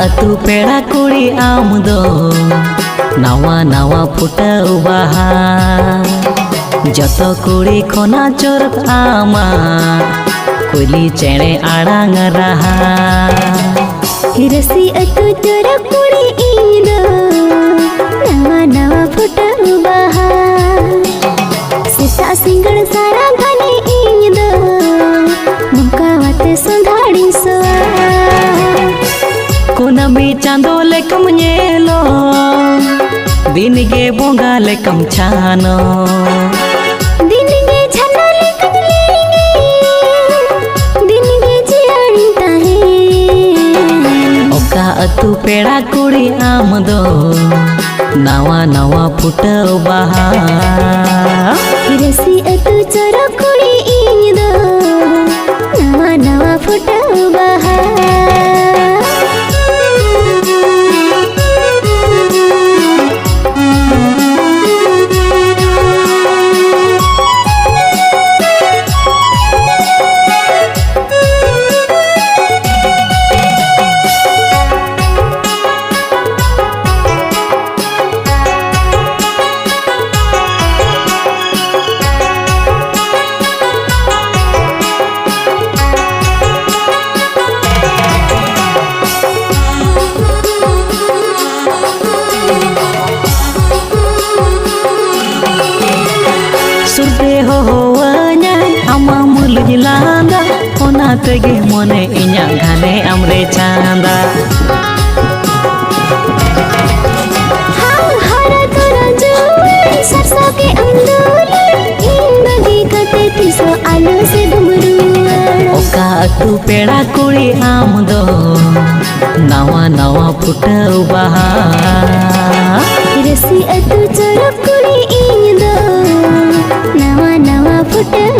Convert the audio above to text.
अतु पेड़ा कुड़ी आम दो नवा नवा फुटाऊ बाहा जत कुड़ी खोना चोरक आमा कोली चेणे आड़ांग रहा हिरसी अतु चोरक कुड़ी इन दो नवा नवा फुटाऊ बाहा सिसा सिंगड़ सारा घने इन दो मुका वाते संधाड़ी सोआ कुनमी चांदो लेकम नेलो दिन गे बोंगा लेकम छानो दिन गे छानो लेकम लेंगे दिन गे जियानी ताहे ओका अतु पेड़ा कुड़ी आम दो नवा नवा फुटाऊ बाहा हिरसी अतु चोरक कुड़ी इन दो नवा नवा फुटाऊ बाहा लांदा ओना तेगे मने इन्या घाने अमरे चांदा हाँ हरा तोरा जुआन सरसों के अंदोले इन बगी कते तिसो आलू से घुमरुआ ओका अतु पेड़ा कुड़ी आम दो नवा नवा फुटाऊ बाहा हिरसी अतु चोरक कुड़ी इन दो नवा नवा फुटाऊ